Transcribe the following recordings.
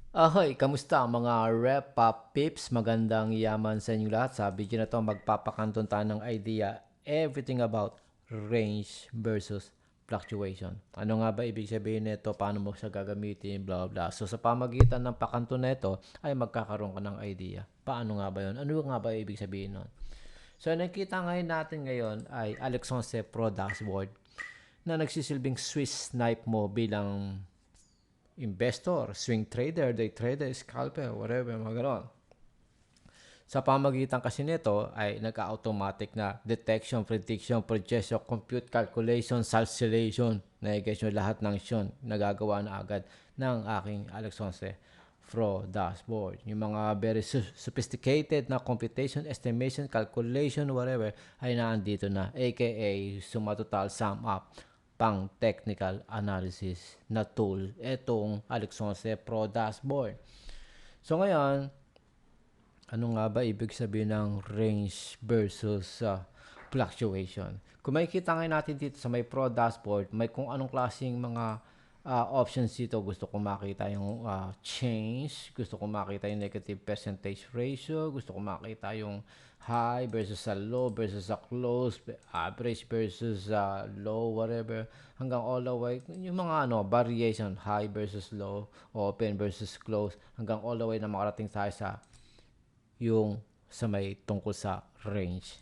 Ahoy, kamusta mga rep pop pips? Magandang yaman sa inyo lahat. Sa video na to, magpapakanton tayo ng idea everything about range versus fluctuation. Ano nga ba ibig sabihin nito? Paano mo siya gagamitin? Blah, blah. So, sa pamagitan ng pakanton na ito, ay magkakaroon ka ng idea. Paano nga ba yun? Ano nga ba ibig sabihin nun? So, nakita ngayon natin ngayon ay Alex Honce Pro Dashboard na nagsisilbing Swiss knife mo bilang investor, swing trader, day trader, scalper, whatever, mga ganon. Sa pamagitan kasi nito ay nagka-automatic na detection, prediction, projection, compute, calculation, calculation. Na-guess nyo lahat ng yun. Nagagawa na agad ng aking Alex Honce Pro Dashboard. Yung mga very sophisticated na computation, estimation, calculation, whatever, ay naandito na. AKA, suma total, sum up, pang technical analysis na tool. Itong Alex Honce Pro Dashboard. So ngayon, ano nga ba ibig sabihin ng range versus fluctuation? Kung makikita ngayon natin dito sa may Pro Dashboard, may kung anong klaseng mga options dito. Gusto ko makita yung change, gusto ko makita yung negative percentage ratio, gusto ko makita yung high versus sa low versus sa close, average versus low, whatever, hanggang all the way, yung mga variation, high versus low, open versus close, hanggang all the way na makarating tayo sa yung sa may tungkol sa range.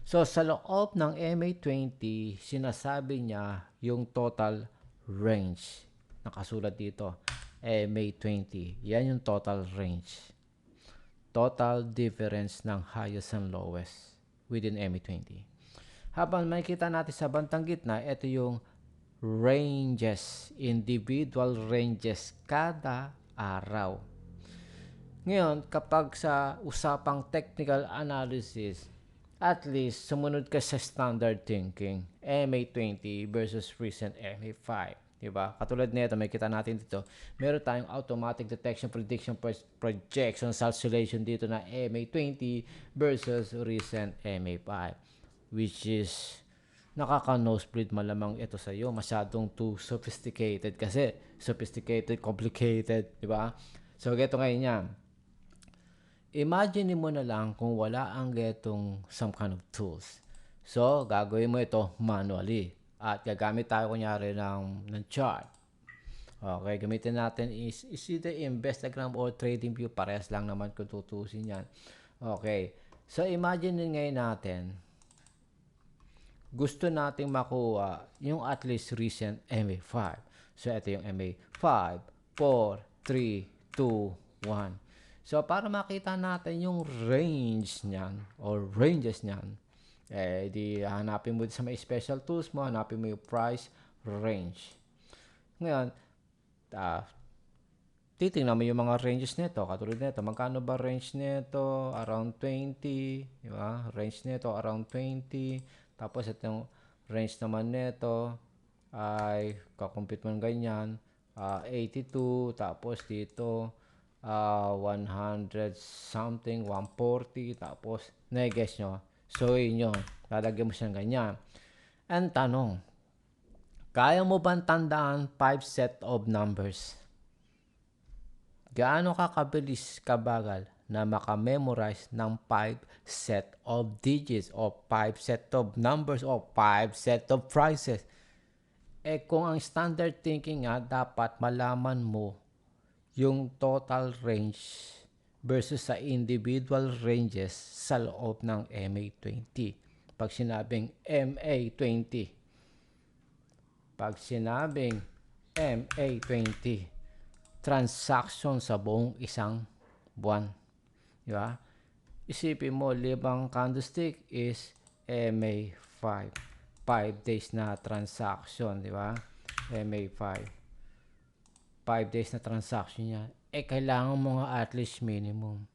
So, sa loob ng MA20, sinasabi niya yung total range. Nakasulat dito, MA20. Yan yung total range. Total difference ng highest and lowest within MA20. Habang makikita natin sa bantang gitna, ito yung ranges, individual ranges kada araw. Ngayon, kapag sa usapang technical analysis, at least sumunod ka sa standard thinking, MA20 versus recent MA5. Diba? Katulad nito, may kita natin dito, meron tayong automatic detection, prediction, projection, calculation dito na MA20 versus recent MA5. Which is, nakaka-nosebleed malamang ito sa iyo. Masyadong too sophisticated kasi. Sophisticated, complicated. Diba? So, geto ngayon yan. Imagine mo na lang kung wala ang getong some kind of tools. So, gagawin mo ito manually. At gagamit tayo kunyari ng chart. Okay, gamitin natin is either Investagram or TradingView. Parehas lang naman kung tutusin yan. Okay. So, imagine ngayon natin, gusto nating makuha yung at least recent MA5. So, ito yung MA5, 4, 3, 2, 1. So, para makita natin yung range niyan or ranges niyan, di hanapin mo sa may special tools mo, hanapin mo yung price range. Ngayon, titingnan mo yung mga ranges nito. Katulad nito, magkano ba range nito? Around 20, di ba? Range nito around 20. Tapos itong range naman nito ay kakumpute mo ng ganyan, 82. Tapos dito 100 something, 140, tapos na-guess nyo. So, yun yun. Lalagyan mo siyang ganyan. Ang tanong, kaya mo bang tandaan 5 set of numbers? Gaano ka kabilis, kabagal na makamemorize ng 5 set of digits o 5 set of numbers o 5 set of prices? Kung ang standard thinking nga, dapat malaman mo yung total range versus sa individual ranges sa loob ng MA20. Pag sinabing MA20, pag sinabing MA20, transaction sa buong isang buwan. Di ba? Isipin mo, 5 candlestick is MA5. 5 days na transaction, di ba? MA5. 5 days na transaction niya, kailangan mo nga at least minimum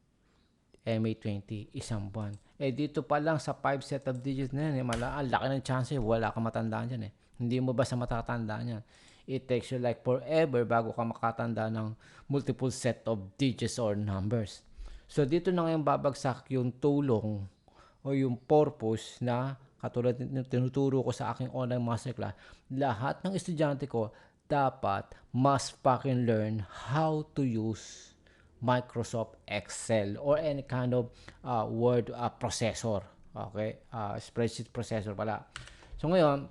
MA20, isang buwan. Dito pa lang sa 5 set of digits na yan, ang laki ng chance, wala kang matandaan dyan. Hindi mo basta matatandaan yan. It takes you like forever bago ka makatanda ng multiple set of digits or numbers. So, dito na ngayon babagsak yung tulong o yung purpose na katulad ng tinuturo ko sa aking online masterclass. Lahat ng estudyante ko dapat must fucking learn how to use Microsoft Excel or any kind of word processor. Okay? Spreadsheet processor pala. So ngayon,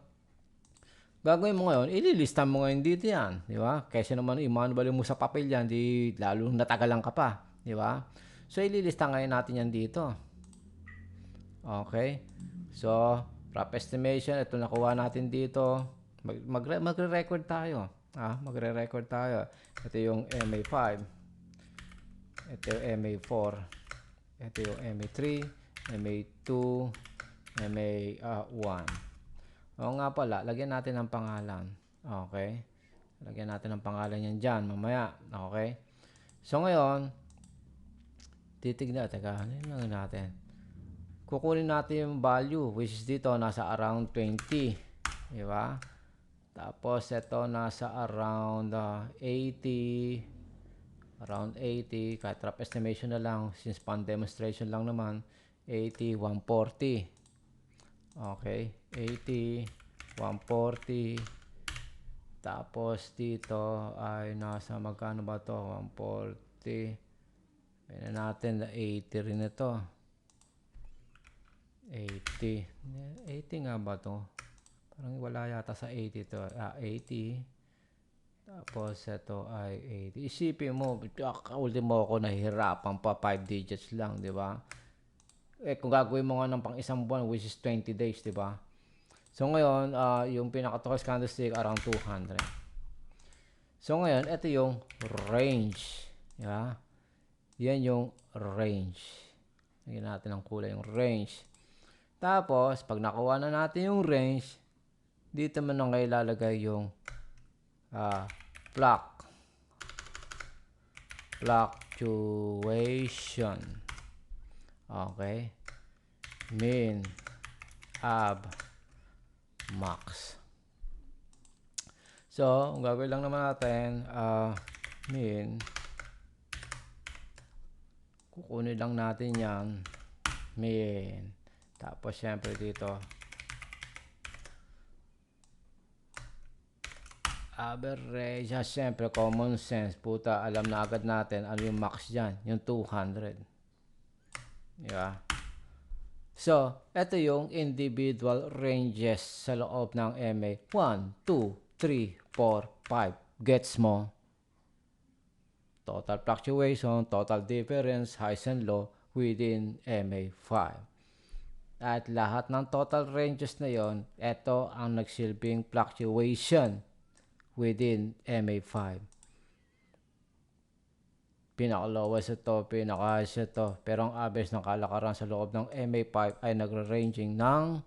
gagawin mo ngayon, ililista mo ngayon dito yan. Di ba? Kaysa naman i-manual mo sa papel yan, di lalo natagalan ka pa. Di ba? So, ililista ngayon natin yan dito. Okay? So, rough estimation, ito nakuha natin dito. Magre-record tayo. Magre-record tayo. Ito yung MA5. Ito yung MA4. Ito yung MA3, MA2, MA1. Oo nga pala, lagyan natin ng pangalan. Okay? Lagyan natin ng pangalan yan dyan mamaya. Okay? So ngayon, titignan. Teka, ano lang natin? Kukunin natin yung value, which is dito, nasa around 20. Diba? Tapos, ito, nasa around 80. Around 80. Kahit rough estimation na lang, since pan demonstration lang naman, 80, 140. Okay, 80, 140. Tapos dito ay nasa magkano ba to? 140. Pwede natin na 80 rin ito. 80. 80 nga ba to? Parang wala yata sa 80 to. 80. Tapos ito ay 80. Isipin mo, ultimo ako nahihirapan pa 5 digits lang, di ba? Kung gagawin mo nga ng pang isang buwan, which is 20 days, di ba? So, ngayon, yung pinaka-tallest candlestick, around 200. So, ngayon, ito yung range. Di ba? Yan yung range. Lagyan natin ng kulay yung range. Tapos, pag nakuha na natin yung range, dito mo nang ilalagay yung fluctuation. Okay. Min, ab, max. So, ang gagawin lang naman natin, min, kukunin lang natin yan, min. Tapos, syempre dito, average, syempre, common sense, puta, alam na agad natin, ano yung max dyan, yung 200. Diba? So, ito yung individual ranges sa loob ng MA. 1, 2, 3, 4, 5. Gets mo? Total fluctuation, total difference, highs and low within MA5. At lahat ng total ranges na yon, ito ang nagsilbing fluctuation within MA5. Pinaka-lowest ito, pinaka-highest ito. Pero ang average ng kalakaran sa loob ng MA5 ay nagre-ranging ng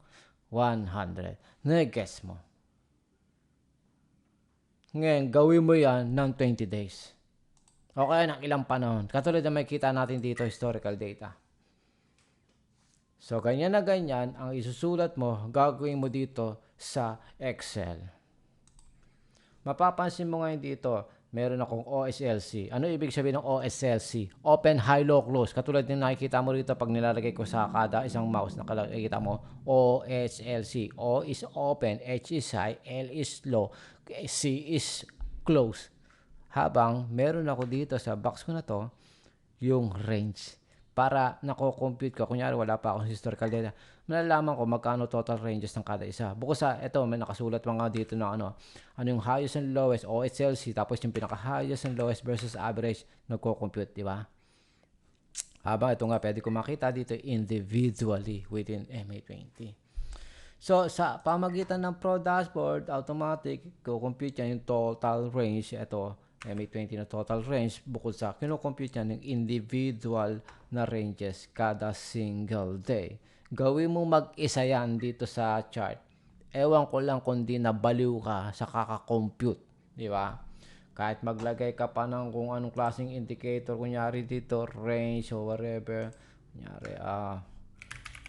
100. Nag-guess mo. Ngayon, gawin mo yan ng 20 days. O kaya ng ilang panahon. Katulad na makita natin dito, historical data. So, ganyan na ganyan, ang isusulat mo, gagawin mo dito sa Excel. Mapapansin mo ngayon dito, meron akong OSLC. Ano ibig sabihin ng OSLC? Open, high, low, close. Katulad ng nakikita mo rito pag nilalagay ko sa kada isang mouse, nakikita mo OSLC. O is open, H is high, L is low, C is close. Habang meron ako dito sa box ko na to, yung range. Para nako-compute ko, kunyari wala pa akong historical data, malalaman ko magkano total ranges ng kada isa. Bukod sa, ito, may nakasulat mga dito na ano yung highest and lowest, OSLC, tapos yung pinaka-highest and lowest versus average, nagko-compute, di ba? Habang ito nga, pwede ko makita dito individually within MA20. So, sa pamagitan ng Pro Dashboard, automatic, ko-compute yan yung total range. Ito, MA20 na total range, bukod sa kino-compute yan yung individual na ranges kada single day. Gawin mo mag-isa yan dito sa chart. Ewan ko lang kung di nabaliw ka sa kaka-compute. Di ba? Kahit maglagay ka pa ng kung anong klaseng indicator, kunyari dito, range o whatever. Kunyari,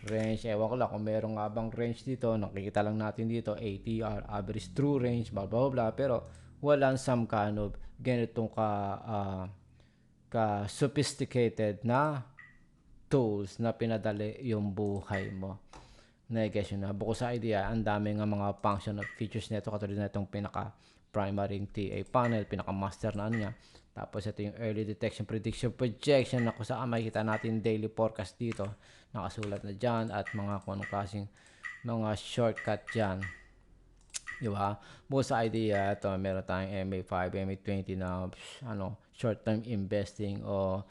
range, ewan ko lang kung meron nga bang range dito. Nakikita lang natin dito, ATR, average true range, blah, blah, blah. Pero, walang some kind of ganitong ka-sophisticated na tools na pinadali yung buhay mo. Na-guess yun na. Bukod sa idea, ang dami nga mga function at features nito katulad na itong pinaka primary TA panel, pinaka-master na ano niya. Tapos ito yung early detection, prediction, projection na kung saan makikita natin daily forecast dito. Nakasulat na dyan at mga kung anong klaseng mga shortcut dyan. Diba? Bukod sa idea, ito meron tayong MA5, MA20 na short-term investing o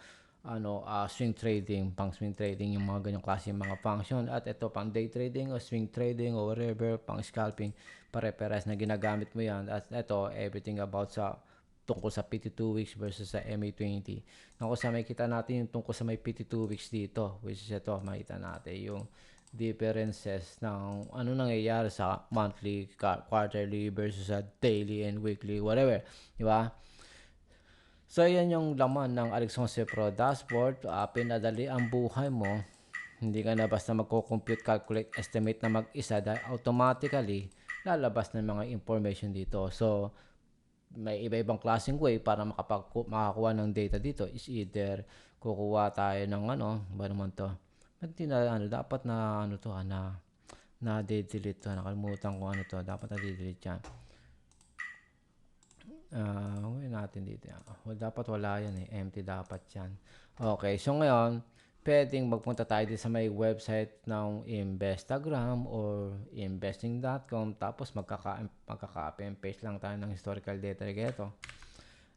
swing trading, pang swing trading, yung mga ganyang klase mga function. At ito pang day trading o swing trading o whatever, pang scalping, pare-pares na ginagamit mo yan. At ito, everything about sa tungkol sa 52 weeks versus sa MA20. Kung sa makita natin yung tungkol sa may 52 weeks dito, which is ito, makita natin yung differences ng ano nangyayari sa monthly, quarterly versus sa daily and weekly, whatever. Di ba? So, yan yung laman ng Alex Honce Pro Dashboard. Pinadali ang buhay mo. Hindi ka na basta magko-compute, calculate, estimate na mag-isa dahil automatically lalabas ng mga information dito. So, may iba-ibang klaseng way para makakuha ng data dito. Is either kukuha tayo ng ba naman to? Dapat na na-delete to. Nakalimutan ko dapat na-delete yan. Gawin natin dito. Dapat wala yan empty dapat yan. Okay, so ngayon, pwedeng magpunta tayo dito sa may website ng Investagram or investing.com, tapos magkaka-copy and paste lang tayo ng historical data dito.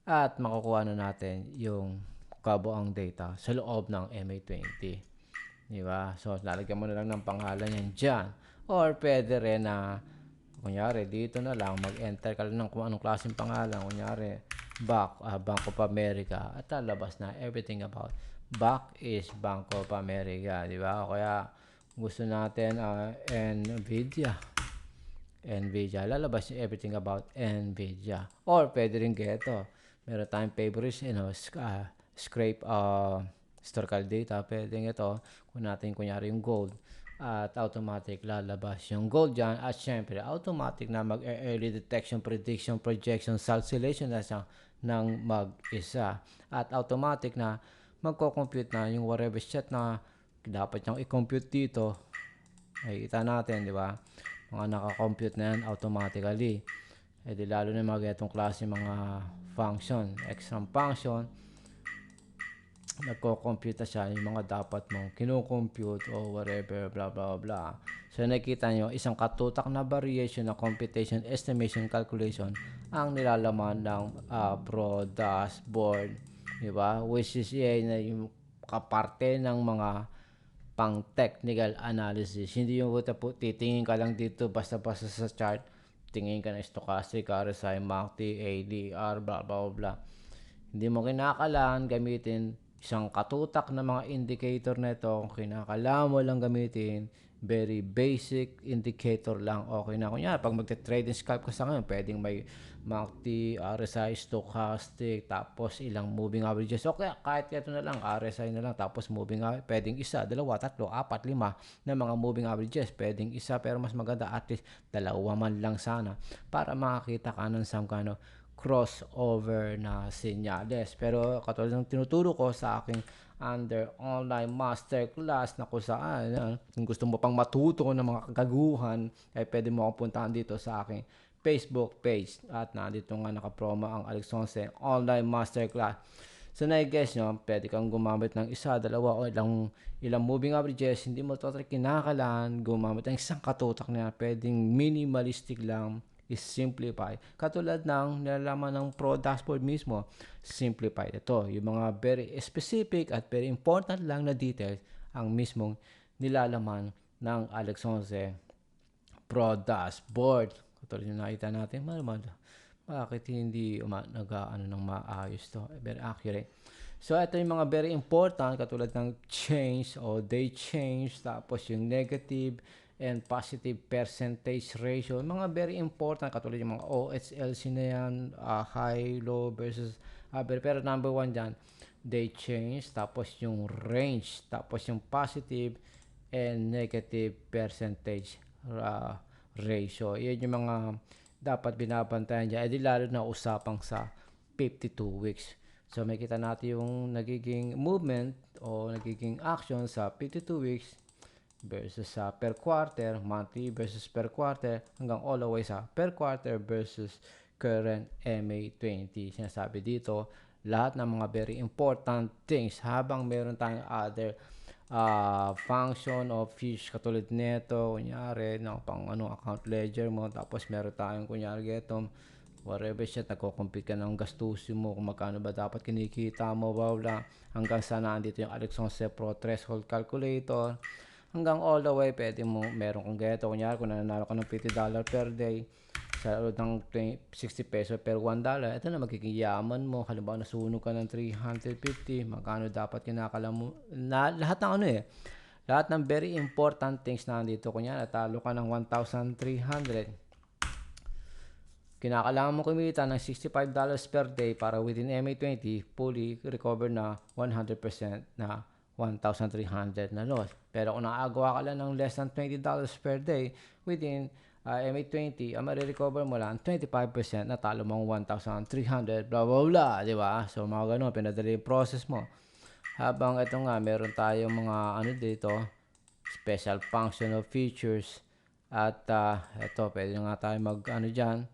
At makukuha na natin yung kabuang data sa loob ng MA20. Diba? So, lalagyan mo na lang ng pangalan yan dyan. Or pwede rin na kunyari, dito na lang, mag-enter ka lang ng kung anong klaseng pangalan. Kunyari, Bank of America. At lalabas na everything about BAC is Bank of America. Diba? Kaya, gusto natin NVIDIA. Lalabas yung everything about NVIDIA. Or, pwede rin geto. Meron tayong favorites, scrape historical data. Pwede ito, kung natin kunyari yung gold. At automatic lalabas yung gold dyan. At syempre, automatic na mag-early detection, prediction, projection, calculation na siya ng mag-isa. At automatic na magko-compute na yung whatever set na dapat niyang i-compute dito. Ay, kita natin, di ba? Mga naka-compute na yan automatically. E di lalo na mga itong klase mga function, extra function, nagko-compute na siya yung mga dapat mong kino-compute o whatever, blah blah blah. So nakita nyo, isang katutak na variation na computation, estimation, calculation ang nilalaman ng Pro Dashboard, di ba? Which is na yung kaparte ng mga pang technical analysis. Hindi yung titingin ka lang dito basta-basta sa chart, tingin ka ng stochastic, RSI, MACD, ADR, blah blah blah. Hindi mo kinakailangan gamitin isang katutak na mga indicator na ito. Kung kinakailangan mo lang gamitin, very basic indicator lang, okay na. Kunya, pag magte-trade and scalp ka sa ngayon, pwedeng may MACD, RSI, stochastic, tapos ilang moving averages. Okay, kahit ito na lang, RSI na lang, tapos moving average, pwedeng isa, dalawa, tatlo, apat, lima na mga moving averages. Pwedeng isa, pero mas maganda at least dalawa man lang sana para makakita ka ng some kind of crossover na senyales. Pero katulad ng tinuturo ko sa aking under online masterclass na kung saan kung gusto mo pang matuto ng mga kagaguhan, ay pwede mo akong puntahan dito sa aking Facebook page. At nandito nga nakapromo ang Alex Honce online masterclass. So na-guess nyo, pwede kang gumamit ng isa, dalawa o ilang moving averages. Hindi mo totally kinakalan gumamit ng isang katutak na pwedeng minimalistic lang, is simplify. Katulad ng nilalaman ng Pro Dashboard mismo, simplify. Ito, yung mga very specific at very important lang na details ang mismong nilalaman ng Alex Honce Pro Dashboard. Katulad yung nakita natin, bakit hindi ng maayos to? Very accurate. So, ito yung mga very important, katulad ng change o day change, tapos yung negative and positive percentage ratio. Mga very important, katulad yung mga OHLC na yan, high, low versus pero number one dyan, day change, tapos yung range, tapos yung positive and negative percentage ratio. Yan yung mga dapat binabantayan dyan. Di lalo na usapang sa 52 weeks. So, makita natin yung nagiging movement o nagiging action sa 52 weeks versus sa per quarter, monthly versus per quarter, hanggang all the way sa per quarter versus current MA20. Sinasabi dito, lahat ng mga very important things habang meron tayong other function of fish katulad nito, kunyari, pang account ledger mo, tapos meron tayong kunyari ito, whatever siya, nagko-compute ka ng gastusin mo, kung magkano ba dapat kinikita mo, bawla, hanggang sa nandito yung Alexonse Pro Threshold Calculator, hanggang all the way, pwede mo, meron kang ganito, kunyari, kung nananalo ka ng $50 per day, sa loob ng 60 peso per $1, ito na magiging yaman mo. Halimbawa, nasunog ka ng 350, magkano dapat kinakala mo, na, lahat ng lahat ng very important things na nandito, kunyari, natalo ka ng 1,300, kinakailangan mo kumita ng $65 per day para within MA20, fully recover na 100% na 1,300 na loss. Pero kung nakagawa ka lang ng less than $20 per day within MA20, marirecover mo lang 25% na talo mong 1,300, blah blah blah, di ba? So mga ganun, pinadali yung process mo. Habang ito nga, meron tayong mga dito, special functional features. At ito, pwede nga tayo mag dyan.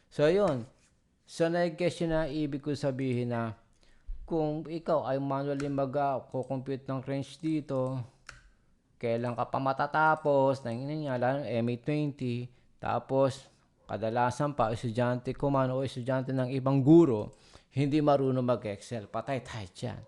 So, yun. So, na-guess yun na ibig ko sabihin na kung ikaw ay manually mag-compute ng range dito, kailan ka pa matatapos, lalo ng MA20, tapos, kadalasan pa, estudyante ko man o estudyante ng ibang guro, hindi marunong mag-Excel. Patay tayo dyan.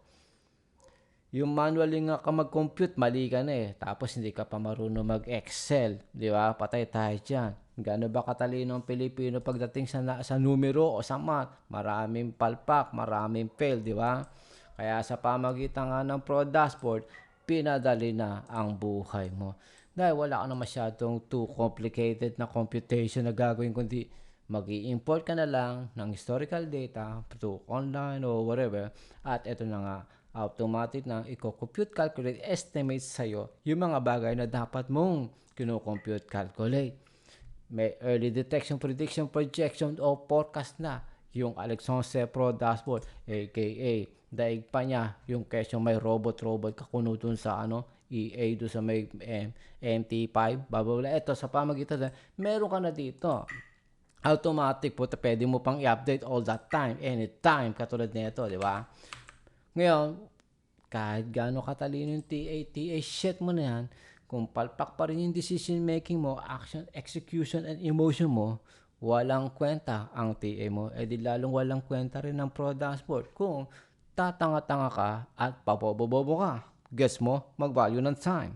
Yung manually nga ka mag-compute, mali ka na eh. Tapos hindi ka pa marunong mag-Excel. Di ba? Patay tayo dyan. Gaano ba katalino ang Pilipino pagdating sa numero o sa math? Maraming palpak, maraming fail, di ba? Kaya sa pamagitan nga ng Pro Dashboard, pinadali na ang buhay mo. Dahil wala ka na masyadong too complicated na computation na gagawin, kundi mag-i-import ka na lang ng historical data to online or whatever. At ito na nga, automatic na i-compute, calculate, estimate sa'yo yung mga bagay na dapat mong kino-compute, calculate. May early detection, prediction, projection o forecast na yung Alexonse Pro Dashboard, aka daig pa niya yung kesyo may robot kakuno dun sa EA dun sa may MT5, babawala. Ito sa pamagitan na meron ka na dito automatic po, pwede mo pang i-update all that time, anytime, katulad nito, di ba? Ngayon, kahit gaano katalino yung TA, shit mo na yan, kung palpak pa rin yung decision making mo, action, execution, and emotion mo, walang kwenta ang TA mo. Di lalong walang kwenta rin ng Pro Dashboard kung tatanga-tanga ka at pabobobobo ka. Guess mo, mag-value ng time.